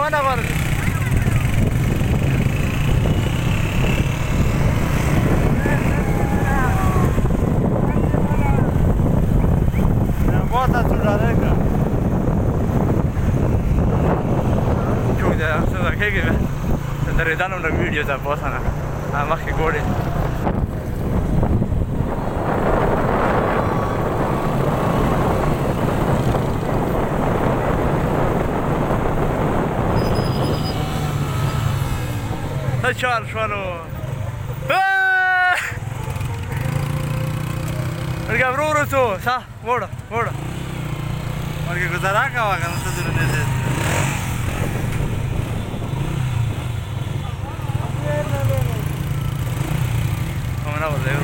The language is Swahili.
mana var? Bota sudah rega. Cuk dah sudah kayak gitu. Dari dalam ada video tak bos sana. Makin goreng. Çağır şu an o. Mereka berurut tuh, sah, bodoh. Mereka guzara kawan kan tuh dulu nih. Kamu nak boleh